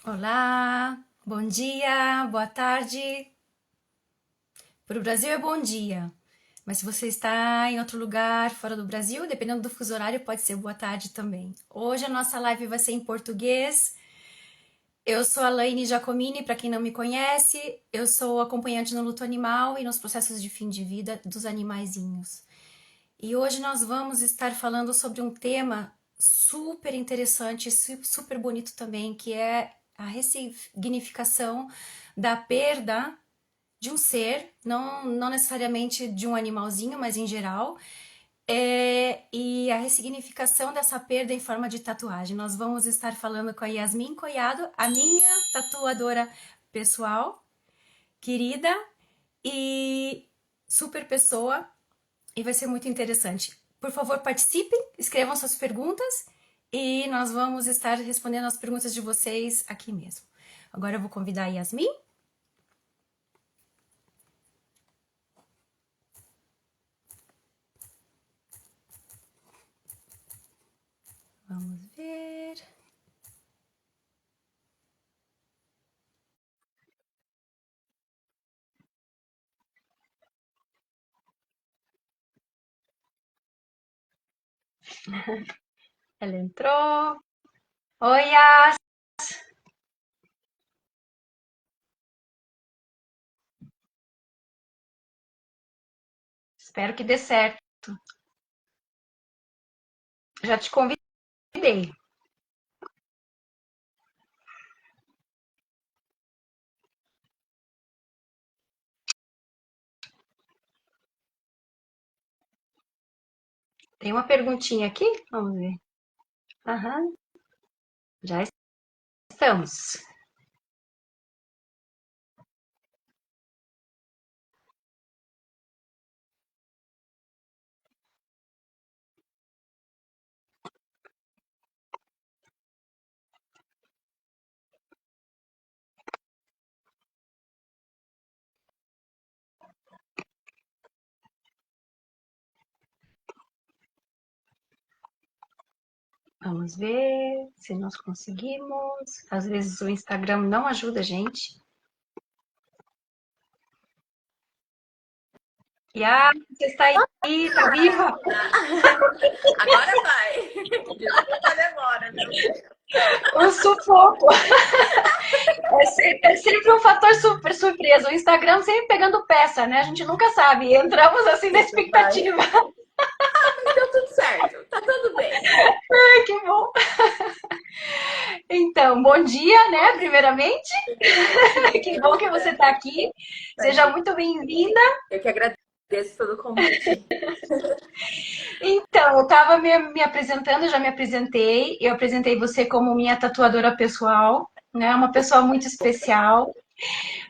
Olá, bom dia, boa tarde. Para o Brasil é bom dia, mas se você está em outro lugar fora do Brasil, dependendo do fuso horário, pode ser boa tarde também. Hoje a nossa live vai ser em português. Eu sou a Laine Giacomini, para quem não me conhece, eu sou acompanhante no luto animal e nos processos de fim de vida dos animaizinhos. E hoje nós vamos estar falando sobre um tema super interessante, super bonito também, que é a ressignificação da perda de um ser, não necessariamente de um animalzinho, mas em geral, e a ressignificação dessa perda em forma de tatuagem. Nós vamos estar falando com a Yasmin Coiado, a minha tatuadora pessoal, querida e super pessoa, e vai ser muito interessante. Por favor, participem, escrevam suas perguntas e nós vamos estar respondendo as perguntas de vocês aqui mesmo. Agora eu vou convidar a Yasmin. Vamos ver. Ela entrou. Oi, Yas. Espero que dê certo. Já te convidei. Tem uma perguntinha aqui? Vamos ver. Aham, já estamos. Vamos ver se nós conseguimos. Às vezes o Instagram não ajuda a gente. Yas, você está aí, tá viva? Agora vai! Desculpa a demora, meu Deus. O sufoco. É sempre um fator super surpresa. O Instagram sempre pegando peça, né? A gente nunca sabe. Entramos assim na Isso vai. expectativa. Mas deu tudo certo, tá tudo bem. Ai, que bom. Então, bom dia, né? Primeiramente. Que bom que você está aqui. Seja Imagina. muito bem-vinda. Eu que agradeço pelo convite. Então, eu estava me apresentando, eu já me apresentei. Eu apresentei você como minha tatuadora pessoal, né? Uma pessoa muito especial.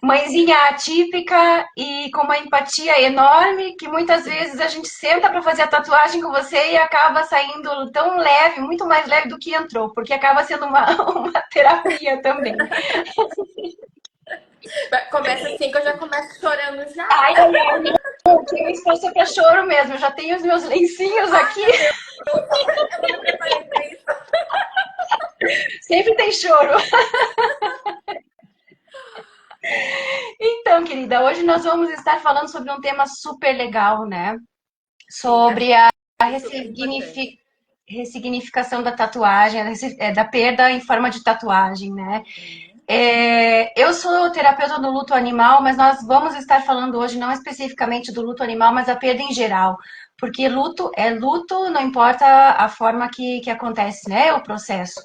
Mãezinha atípica e com uma empatia enorme, que muitas vezes a gente senta para fazer a tatuagem com você e acaba saindo tão leve, muito mais leve do que entrou, porque acaba sendo uma, uma terapia também. Começa assim que eu já começo chorando já. Ai, ai, ai, não, tenho espaço para choro mesmo, eu já tenho os meus lencinhos Ai, aqui, meu Deus, eu não me preparei pra isso. sempre tem choro. Então, querida, hoje nós vamos estar falando sobre um tema super legal, né? Sim, acho Sobre a super importante. ressignificação da tatuagem, da perda em forma de tatuagem, né? Uhum. Eu sou terapeuta do luto animal, mas nós vamos estar falando hoje não especificamente do luto animal, mas da perda em geral. Porque luto é luto, não importa a forma que acontece, né? O processo.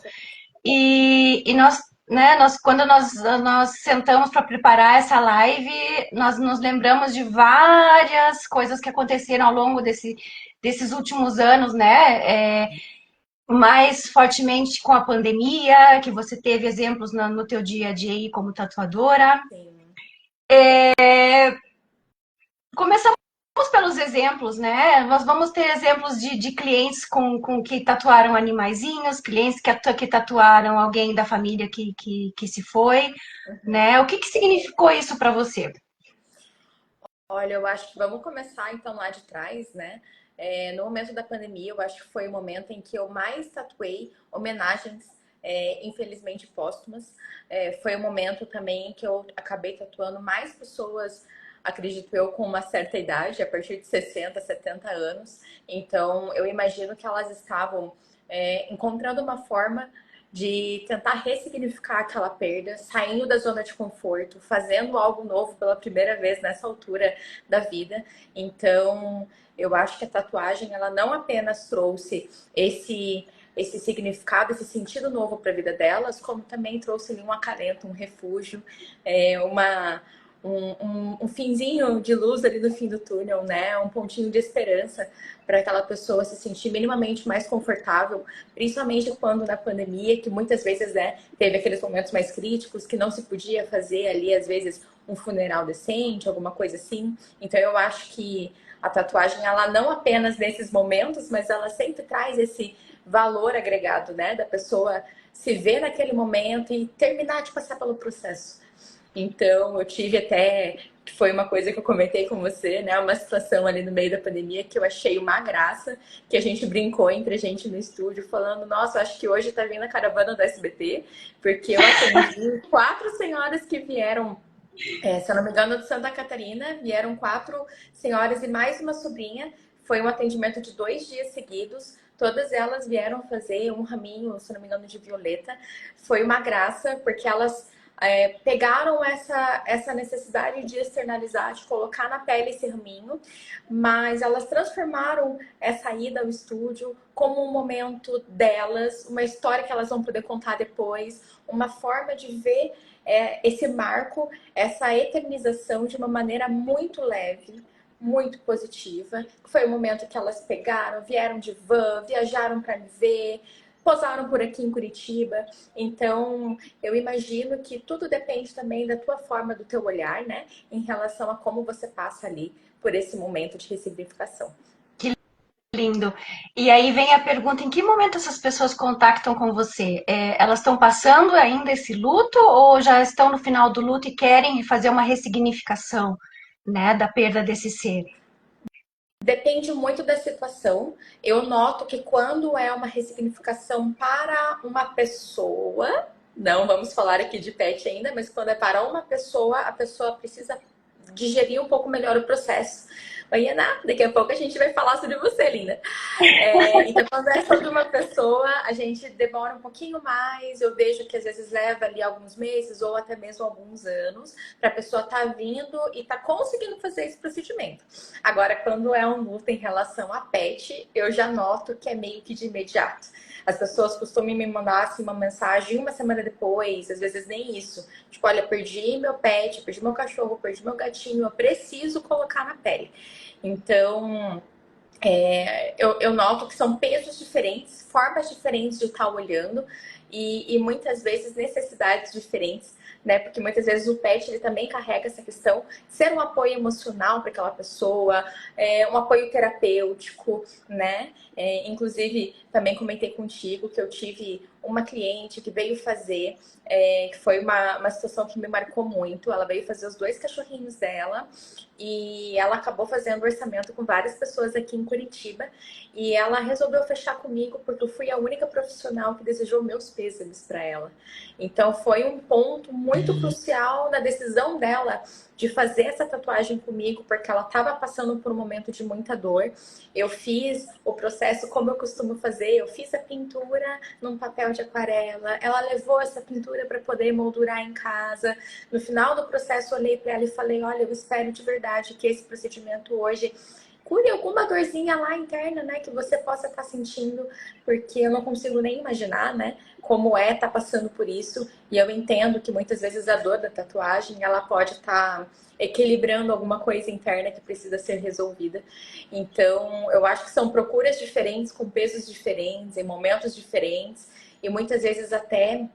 E nós, né, quando nós sentamos para preparar essa live, nós nos lembramos de várias coisas que aconteceram ao longo desses últimos anos, né? Mais fortemente com a pandemia, que você teve exemplos no teu dia a dia aí como tatuadora. Sim. Começamos pelos exemplos, né? Nós vamos ter exemplos de clientes com que tatuaram animaizinhos, clientes que tatuaram alguém da família que se foi, Uhum. né? O que significou isso para você? Olha, eu acho que vamos começar então lá de trás, né? No momento da pandemia, eu acho que foi o momento em que eu mais tatuei homenagens infelizmente póstumas. Foi um momento também que eu acabei tatuando mais pessoas, acredito eu, com uma certa idade, a partir de 60, 70 anos. Então, eu imagino que elas estavam encontrando uma forma de tentar ressignificar aquela perda, saindo da zona de conforto, fazendo algo novo pela primeira vez nessa altura da vida. Então, eu acho que a tatuagem, ela não apenas trouxe esse significado, esse sentido novo para a vida delas, como também trouxe ali um acalento, um refúgio, uma um finzinho de luz ali no fim do túnel, né? Um pontinho de esperança para aquela pessoa se sentir minimamente mais confortável, principalmente quando na pandemia, que muitas vezes, né, teve aqueles momentos mais críticos que não se podia fazer ali, às vezes, um funeral decente, alguma coisa assim. Então eu acho que a tatuagem, ela não apenas nesses momentos, mas ela sempre traz esse valor agregado, né, da pessoa se ver naquele momento e terminar de passar pelo processo. Então, eu tive até, que foi uma coisa que eu comentei com você, né? Uma situação ali no meio da pandemia que eu achei uma graça, que a gente brincou entre a gente no estúdio, falando, nossa, acho que hoje tá vindo a caravana do SBT, porque eu atendi 4 senhoras que vieram, se eu não me engano, de Santa Catarina, vieram 4 senhoras e mais uma sobrinha. Foi um atendimento de 2 dias seguidos. Todas elas vieram fazer um raminho, se não me engano, de violeta. Foi uma graça, porque elas pegaram essa necessidade de externalizar, de colocar na pele esse raminho, mas elas transformaram essa ida ao estúdio como um momento delas, uma história que elas vão poder contar depois, uma forma de ver esse marco, essa eternização de uma maneira muito leve, muito positiva. Foi o momento que elas pegaram, vieram de van, viajaram para me ver, posaram por aqui em Curitiba. Então, eu imagino que tudo depende também da tua forma, do teu olhar, né? Em relação a como você passa ali por esse momento de ressignificação. Lindo. E aí vem a pergunta: em que momento essas pessoas contactam com você? Elas estão passando ainda esse luto ou já estão no final do luto e querem fazer uma ressignificação, né, da perda desse ser? Depende muito da situação. Eu noto que quando é uma ressignificação para uma pessoa, não vamos falar aqui de pet ainda, mas quando é para uma pessoa, a pessoa precisa digerir um pouco melhor o processo. Oi, Ana, daqui a pouco a gente vai falar sobre você, linda. Então, quando é sobre uma pessoa, a gente demora um pouquinho mais. Eu vejo que às vezes leva ali alguns meses ou até mesmo alguns anos para a pessoa estar vindo e estar conseguindo fazer esse procedimento. Agora, quando é um luto em relação a pet, eu já noto que é meio que de imediato. As pessoas costumam me mandar assim, uma mensagem uma semana depois, às vezes nem isso. Tipo, olha, perdi meu pet, perdi meu cachorro, perdi meu gatinho, eu preciso colocar na pele. Então, eu noto que são pesos diferentes, formas diferentes de estar olhando e muitas vezes necessidades diferentes, né? Porque muitas vezes o pet ele também carrega essa questão de ser um apoio emocional para aquela pessoa, um apoio terapêutico, né? Inclusive, também comentei contigo que eu tive uma cliente que veio fazer, que foi uma situação que me marcou muito. Ela veio fazer os 2 cachorrinhos dela e ela acabou fazendo orçamento com várias pessoas aqui em Curitiba e ela resolveu fechar comigo porque eu fui a única profissional que desejou meus pêsames para ela. Então foi um ponto muito crucial na decisão dela de fazer essa tatuagem comigo, porque ela estava passando por um momento de muita dor. Eu fiz o processo como eu costumo fazer, eu fiz a pintura num papel de aquarela, ela levou essa pintura para poder moldurar em casa. No final do processo, eu olhei para ela e falei: olha, eu espero de verdade que esse procedimento hoje cure alguma dorzinha lá interna, né, que você possa estar sentindo, porque eu não consigo nem imaginar, né, como é estar passando por isso. E eu entendo que muitas vezes a dor da tatuagem, ela pode estar equilibrando alguma coisa interna que precisa ser resolvida. Então, eu acho que são procuras diferentes, com pesos diferentes, em momentos diferentes, e muitas vezes até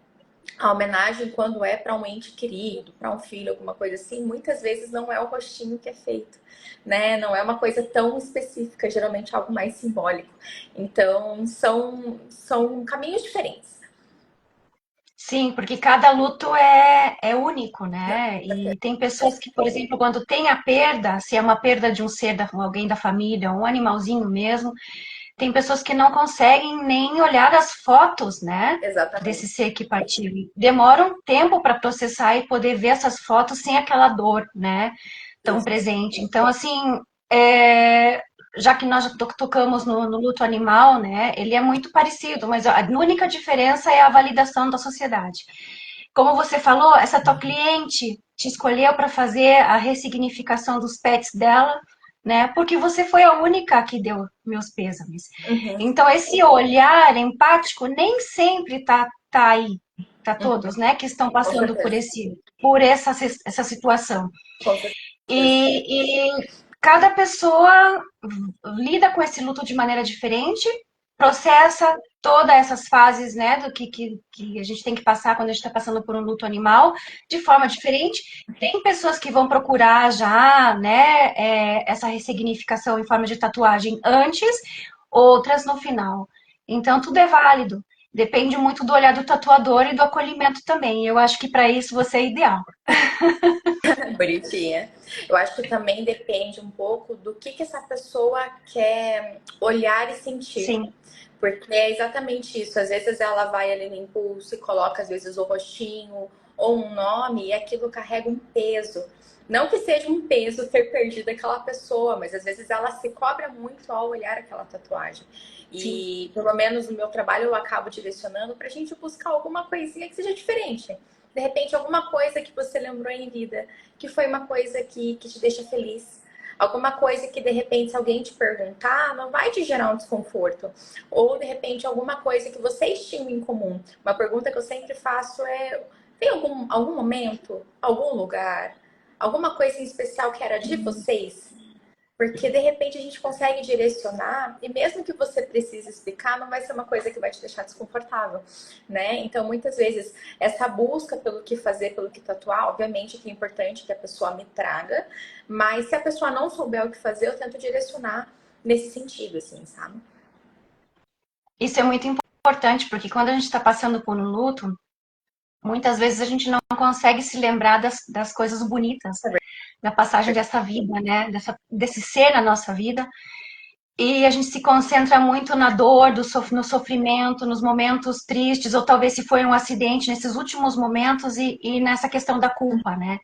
a homenagem, quando é para um ente querido, para um filho, alguma coisa assim, muitas vezes não é o rostinho que é feito, né? Não é uma coisa tão específica, geralmente é algo mais simbólico. Então, são caminhos diferentes. Sim, porque cada luto é único, né? E tem pessoas que, por exemplo, quando tem a perda, se é uma perda de um ser, alguém da família, um animalzinho mesmo, Tem pessoas que não conseguem nem olhar as fotos, né? Desse Exatamente. ser que partiu. Demora um tempo para processar e poder ver essas fotos sem aquela dor, né? Tão Isso. presente. Então, assim, é, já que nós já tocamos no luto animal, né? Ele é muito parecido, mas a única diferença é a validação da sociedade. Como você falou, essa tua cliente te escolheu para fazer a ressignificação dos pets dela, né? Porque você foi a única que deu meus pêsames. Uhum, Então, esse olhar empático nem sempre tá aí para uhum, todos, né? Que estão com passando certeza. por essa situação. Com certeza. E cada pessoa lida com esse luto de maneira diferente, processa todas essas fases, né, do que a gente tem que passar quando a gente está passando por um luto animal, de forma diferente. Tem pessoas que vão procurar já, né, essa ressignificação em forma de tatuagem antes, outras no final. Então, tudo é válido. Depende muito do olhar do tatuador e do acolhimento também. Eu acho que para isso você é ideal. Bonitinha. Eu acho que também depende um pouco do que essa pessoa quer olhar e sentir. Sim, Porque é exatamente isso. Às vezes ela vai ali no impulso e coloca, às vezes, o rostinho ou um nome e aquilo carrega um peso. Não que seja um peso ter perdido aquela pessoa, mas às vezes ela se cobra muito ao olhar aquela tatuagem. sim. E pelo menos no meu trabalho eu acabo direcionando para a gente buscar alguma coisinha que seja diferente. De repente, alguma coisa que você lembrou em vida, que foi uma coisa que te deixa feliz. Alguma coisa que de repente, se alguém te perguntar, não vai te gerar um desconforto. Ou de repente, alguma coisa que vocês tinham em comum. Uma pergunta que eu sempre faço é: tem algum momento, algum lugar, alguma coisa em especial que era de vocês? Porque de repente a gente consegue direcionar e mesmo que você precise explicar, não vai ser uma coisa que vai te deixar desconfortável, né? Então, muitas vezes, essa busca pelo que fazer, pelo que tatuar, obviamente que é importante que a pessoa me traga, mas se a pessoa não souber o que fazer, eu tento direcionar nesse sentido, assim, sabe? Isso é muito importante, porque quando a gente está passando por um luto, muitas vezes a gente não consegue se lembrar das coisas bonitas, da passagem dessa vida, né? Desse ser na nossa vida. E a gente se concentra muito na dor, no sofrimento, nos momentos tristes, ou talvez se foi um acidente, nesses últimos momentos, e nessa questão da culpa, né?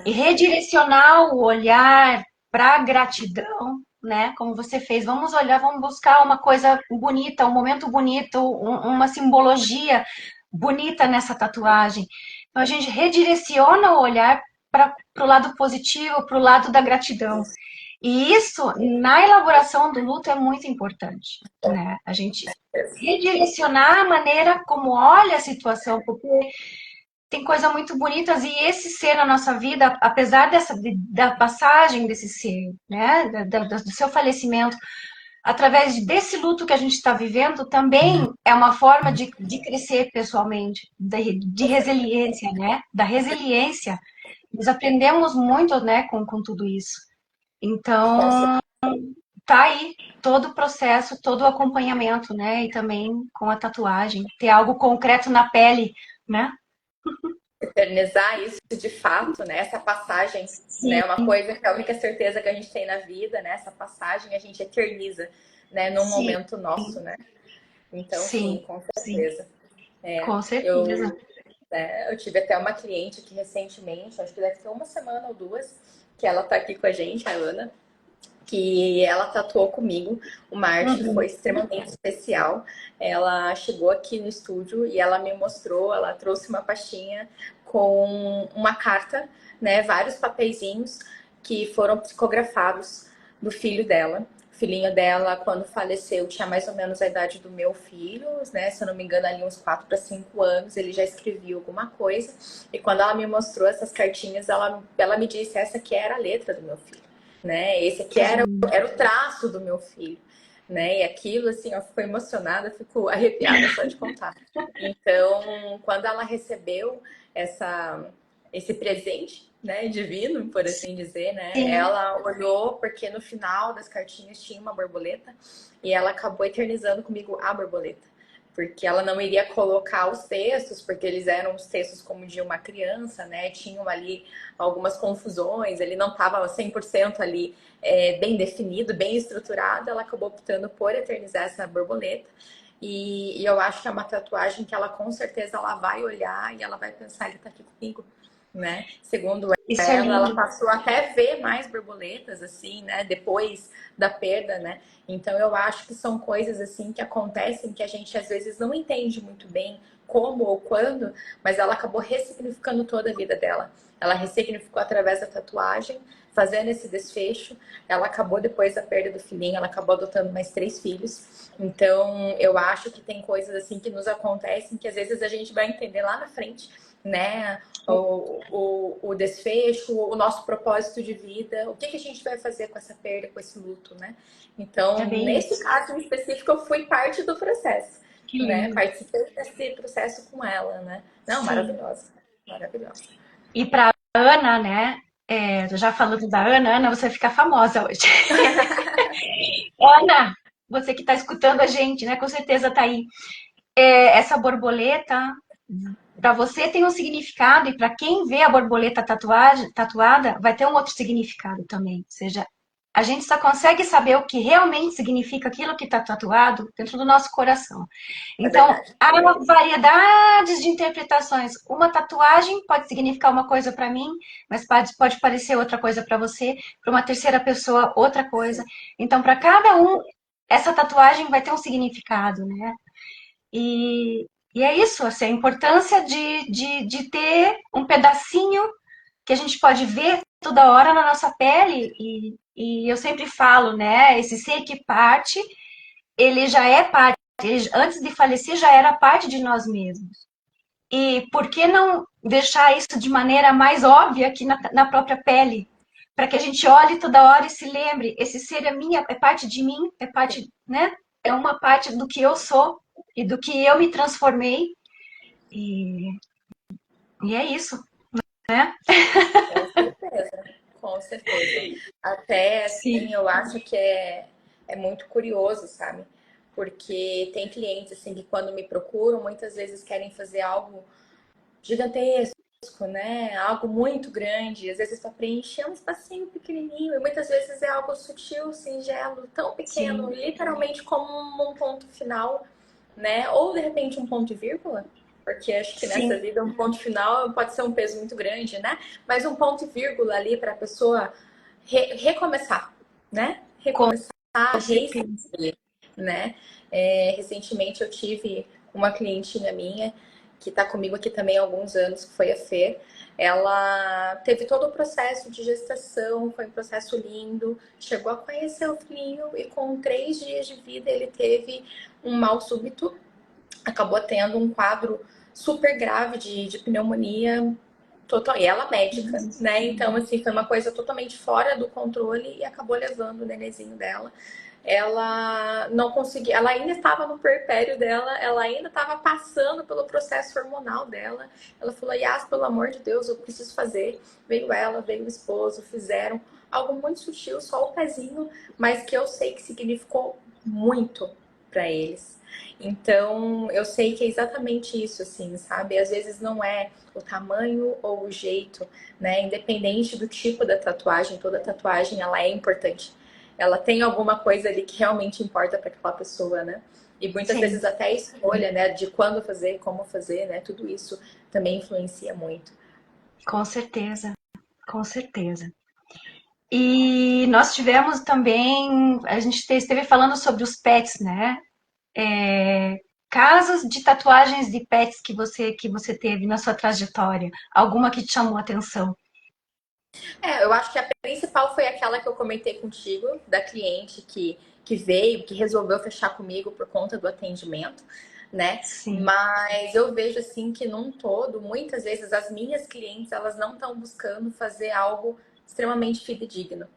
E redirecionar o olhar para a gratidão, né? Como você fez, vamos olhar, vamos buscar uma coisa bonita, um momento bonito, uma simbologia bonita nessa tatuagem. Então a gente redireciona o olhar para o lado positivo, para o lado da gratidão. E isso, na elaboração do luto, é muito importante, né? A gente redirecionar a maneira como olha a situação, porque tem coisas muito bonitas e esse ser na nossa vida, apesar da passagem desse ser, né, do seu falecimento, através desse luto que a gente está vivendo, também é uma forma de crescer pessoalmente, de resiliência, né, da resiliência. Nós aprendemos muito, né, com tudo isso. Então, tá aí todo o processo, todo o acompanhamento, né, e também com a tatuagem, ter algo concreto na pele, né? Eternizar isso de fato, né? Essa passagem, né? Sim, Uma coisa que é a única certeza que a gente tem na vida, né? Essa passagem a gente eterniza, né? Num sim, momento nosso, né? Então, sim, sim, com sim, certeza. É, com certeza. eu, eu tive até uma cliente que recentemente, acho que deve ter uma semana ou duas, que ela tá aqui com a gente, a Ana, que ela tatuou comigo uma arte que foi Uhum. extremamente especial. Ela chegou aqui no estúdio e ela me mostrou, ela trouxe uma pastinha com uma carta, né, vários papeizinhos que foram psicografados do filho dela. O filhinho dela, quando faleceu, tinha mais ou menos a idade do meu filho, né? Se eu não me engano, ali uns 4 para 5 anos, ele já escrevia alguma coisa. E quando ela me mostrou essas cartinhas, ela me disse essa aqui era a letra do meu filho, né? Esse aqui Que era o traço do meu filho, né? E aquilo, assim, eu fico emocionada, fico arrepiada só de contar. Então, quando ela recebeu esse presente, né, divino, por assim dizer, né? sim, Ela olhou porque no final das cartinhas tinha uma borboleta e ela acabou eternizando comigo a borboleta. porque ela não iria colocar os textos, porque eles eram os textos como de uma criança, né? Tinham ali algumas confusões, ele não estava 100% ali bem definido, bem estruturado. Ela acabou optando por eternizar essa borboleta. E eu acho que é uma tatuagem que ela com certeza ela vai olhar e ela vai pensar, ele tá aqui comigo, né? Segundo Isso é ela lindo. passou até ver mais borboletas, assim, né? Depois da perda, né? Então eu acho que são coisas assim que acontecem que a gente às vezes não entende muito bem como ou quando, mas ela acabou ressignificando toda a vida dela. Ela ressignificou através da tatuagem, fazendo esse desfecho. Ela acabou depois da perda do filhinho, ela acabou adotando mais 3 filhos. Então eu acho que tem coisas assim que nos acontecem que às vezes a gente vai entender lá na frente, né? O desfecho, o nosso propósito de vida, o que a gente vai fazer com essa perda, com esse luto, né? É Então, bem nesse isso. caso em específico, eu fui parte do processo, Que né? lindo. Participei desse processo com ela, né? Não, Sim. maravilhosa, maravilhosa. E para Ana, né? Já falando da Ana, Ana, você fica famosa hoje. Ana, você que está escutando a gente, né? Com certeza tá aí. Essa borboleta, para você tem um significado, e para quem vê a borboleta tatuada, vai ter um outro significado também. Ou seja, a gente só consegue saber o que realmente significa aquilo que está tatuado dentro do nosso coração. É Então, verdade. há variedades de interpretações. Uma tatuagem pode significar uma coisa para mim, mas pode parecer outra coisa para você, para uma terceira pessoa, outra coisa. Então, para cada um, essa tatuagem vai ter um significado, né? E, e é isso, assim, a importância de ter um pedacinho que a gente pode ver toda hora na nossa pele. E eu sempre falo, né? Esse ser que parte, ele já é parte, ele, antes de falecer, já era parte de nós mesmos. E por que não deixar isso de maneira mais óbvia aqui na própria pele? Para que a gente olhe toda hora e se lembre, esse ser é minha, é parte de mim, é parte, né? É uma parte do que eu sou e do que eu me transformei. E, e é isso, né? Com certeza, com certeza. Até Sim, assim, eu acho que é muito curioso, sabe? Porque tem clientes assim que quando me procuram, muitas vezes querem fazer algo gigantesco, né? Algo muito grande, às vezes para preencher um espacinho pequenininho, e muitas vezes é algo sutil, singelo, tão pequeno, sim, literalmente como um ponto final, né? Ou de repente um ponto e vírgula, porque acho que nessa sim, vida um ponto final pode ser um peso muito grande, né? Mas um ponto e vírgula ali para a pessoa recomeçar, né? com Recomeçar, certeza. reescrever, né? Recentemente eu tive uma clientinha minha que está comigo aqui também há alguns anos, que foi a Fer. Ela teve todo o processo de gestação, foi um processo lindo, chegou a conhecer o filhinho e com 3 dias de vida ele teve um mal súbito, acabou tendo um quadro super grave de pneumonia total, e ela médica, né? Então, assim, foi uma coisa totalmente fora do controle e acabou levando o nenenzinho dela. Ela não conseguia, ela ainda estava no puerpério dela, ela ainda estava passando pelo processo hormonal dela. Ela falou: Yas, pelo amor de Deus, eu preciso fazer. Veio ela, veio o esposo, fizeram algo muito sutil, só o pezinho, mas que eu sei que significou muito para eles. Então, eu sei que é exatamente isso, assim, sabe? Às vezes não é o tamanho ou o jeito, né? Independente do tipo da tatuagem, toda tatuagem ela é importante. Ela tem alguma coisa ali que realmente importa para aquela pessoa, né? E muitas Sim, vezes até a escolha, né, de quando fazer, como fazer, né? Tudo isso também influencia muito. com certeza, com certeza. E nós tivemos também, a gente esteve falando sobre os pets, né? Casos de tatuagens de pets que você teve na sua trajetória, alguma que te chamou a atenção? Eu acho que a principal foi aquela que eu comentei contigo, da cliente que veio, que resolveu fechar comigo por conta do atendimento, né? Sim, Mas eu vejo assim que num todo, muitas vezes as minhas clientes, elas não estão buscando fazer algo extremamente fidedigno.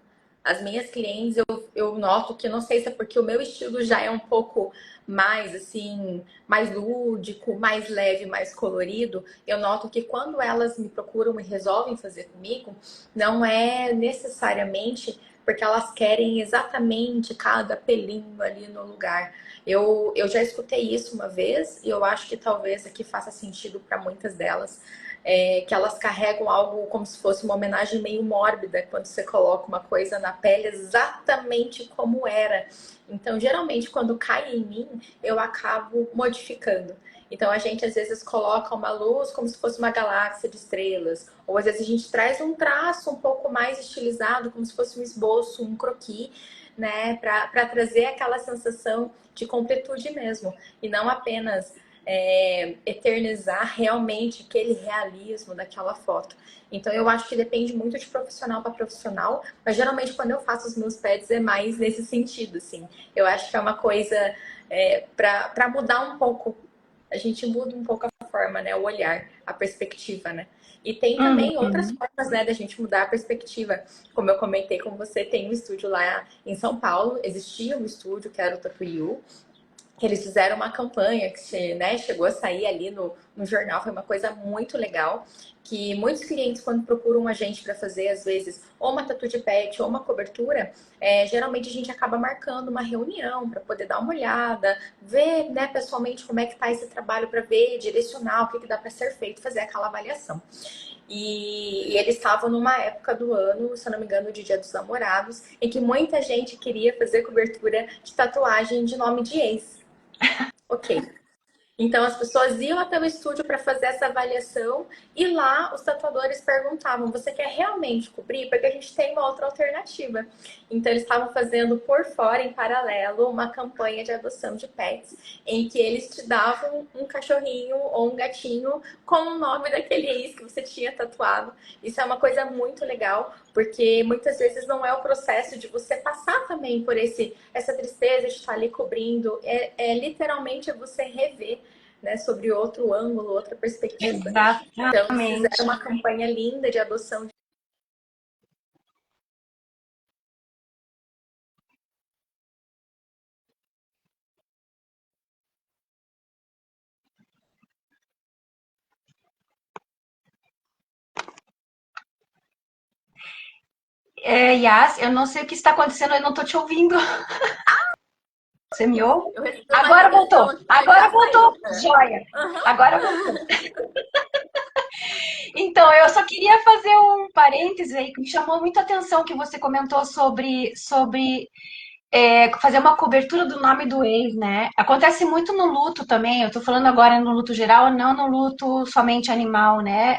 As minhas clientes, eu noto que, não sei se é porque o meu estilo já é um pouco mais, assim, mais lúdico, mais leve, mais colorido. Eu noto que quando elas me procuram e resolvem fazer comigo, não é necessariamente porque elas querem exatamente cada pelinho ali no lugar. Eu já escutei isso uma vez e eu acho que talvez aqui faça sentido para muitas delas. Que elas carregam algo como se fosse uma homenagem meio mórbida quando você coloca uma coisa na pele exatamente como era. Então, geralmente, quando cai em mim, eu acabo modificando. Então, a gente às vezes coloca uma luz como se fosse uma galáxia de estrelas, ou às vezes a gente traz um traço um pouco mais estilizado, como se fosse um esboço, um croquis, né, para trazer aquela sensação de completude mesmo, e não apenas eternizar realmente aquele realismo daquela foto. Então eu acho que depende muito de profissional para profissional, mas geralmente quando eu faço os meus pets é mais nesse sentido, assim. Eu acho que é uma coisa para mudar um pouco. A gente muda um pouco a forma, né? O olhar, a perspectiva, né? E tem também outras Uhum. formas, né, da gente mudar a perspectiva. Como eu comentei com você, tem um estúdio lá em São Paulo, existia um estúdio que era o Tapuiu, que eles fizeram uma campanha que, né, chegou a sair ali no jornal, foi uma coisa muito legal, que muitos clientes, quando procuram a gente para fazer, às vezes, ou uma tatu de pet ou uma cobertura, geralmente a gente acaba marcando uma reunião para poder dar uma olhada, ver, né, pessoalmente como é que tá esse trabalho para ver, direcionar o que dá para ser feito, fazer aquela avaliação. E eles estavam numa época do ano, se eu não me engano, de Dia dos Namorados, em que muita gente queria fazer cobertura de tatuagem de nome de ex. Ok. Então as pessoas iam até o estúdio para fazer essa avaliação e lá os tatuadores perguntavam: você quer realmente cobrir? Porque a gente tem uma outra alternativa. Então eles estavam fazendo por fora, em paralelo, uma campanha de adoção de pets, em que eles te davam um cachorrinho ou um gatinho com o nome daquele ex que você tinha tatuado. Isso é uma coisa muito legal, porque muitas vezes não é o processo de você passar também por essa tristeza de estar ali cobrindo, literalmente você rever, né, sobre outro ângulo, outra perspectiva. Então, eles fizeram Exatamente. uma campanha linda de adoção. Yas, eu não sei o que está acontecendo, eu não estou te ouvindo. Você me ouve? Eu recebi uma Agora ligação voltou. aqui, mas Agora já voltou. saiu. Né? Joia. Uhum. Agora voltou. Então, eu só queria fazer um parêntese aí que me chamou muita atenção que você comentou sobre fazer uma cobertura do nome do ex, né? Acontece muito no luto também. Eu tô falando agora no luto geral, não no luto somente animal, né?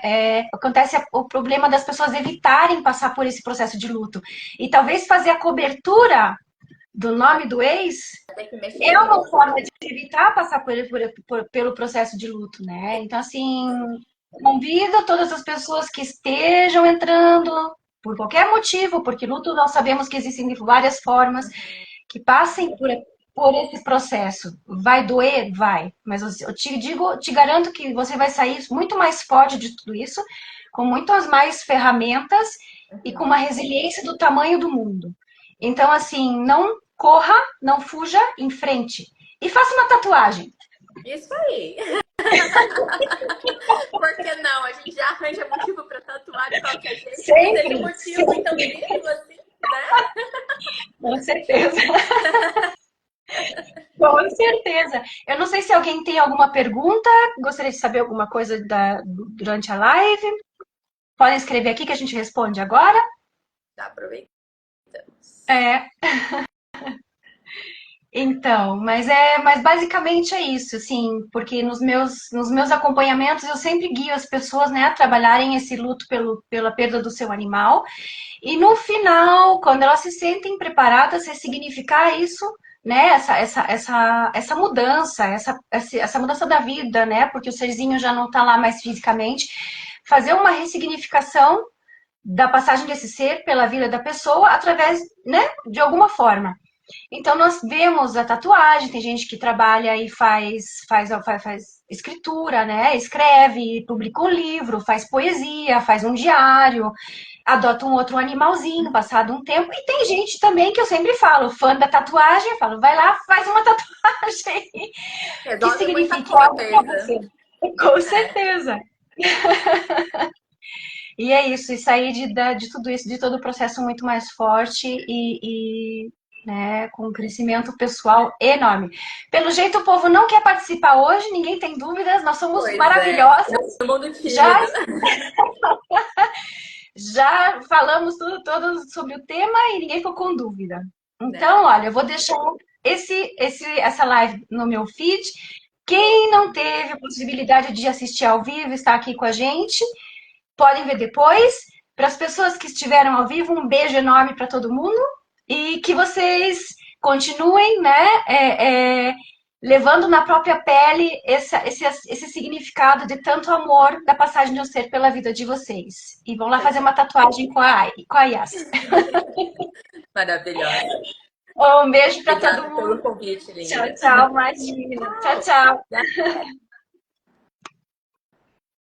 Acontece o problema das pessoas evitarem passar por esse processo de luto. E talvez fazer a cobertura do nome do ex Tem que mexer é uma nisso. forma de evitar passar pelo processo de luto, né? Então, assim, convido todas as pessoas que estejam entrando por qualquer motivo, porque luto nós sabemos que existem de várias formas, que passem por esse processo. Vai doer? Vai. Mas eu te digo, te garanto que você vai sair muito mais forte de tudo isso, com muitas mais ferramentas e com uma resiliência do tamanho do mundo. Então, assim, não corra, não fuja, em frente. E faça uma tatuagem. Isso aí. Por que não? A gente já arranja motivo para tatuar de qualquer jeito, que seja um Sempre, motivo, então, mínimo, assim, né? com certeza. Com certeza. Eu não sei se alguém tem alguma pergunta, gostaria de saber alguma coisa durante a live. Podem escrever aqui que a gente responde agora. Tá, aproveitamos. É, então, mas basicamente é isso, assim, porque nos meus acompanhamentos eu sempre guio as pessoas, né, a trabalharem esse luto pela perda do seu animal. E no final, quando elas se sentem preparadas, ressignificar isso, né? Essa mudança, essa mudança da vida, né? Porque o serzinho já não está lá mais fisicamente. Fazer uma ressignificação da passagem desse ser pela vida da pessoa através, né? De alguma forma. Então, nós vemos a tatuagem, tem gente que trabalha e faz escritura, né? Escreve, publica um livro, faz poesia, faz um diário, adota um outro animalzinho, passado um tempo. E tem gente também que eu sempre falo, fã da tatuagem, eu falo, vai lá, faz uma tatuagem que Resolve muita signifique algo para coisa. você. Com É. certeza. E é isso, e sair de tudo isso, de todo o processo muito mais forte né, com um crescimento pessoal enorme. Pelo jeito, o povo não quer participar hoje, ninguém tem dúvidas, nós somos Pois é, maravilhosas, todo mundo já, tímido, já falamos tudo sobre o tema e ninguém ficou com dúvida. né? Então, olha, eu vou deixar essa live no meu feed. Quem não teve possibilidade de assistir ao vivo, está aqui com a gente, podem ver depois. Para as pessoas que estiveram ao vivo, um beijo enorme para todo mundo e que vocês continuem, né, levando na própria pele esse significado de tanto amor da passagem de um ser pela vida de vocês. E vão lá fazer uma tatuagem com a Yas. Maravilhosa. Um beijo para todo Obrigada pelo mundo. convite, Tchau, linda. tchau, imagina. Tchau, tchau.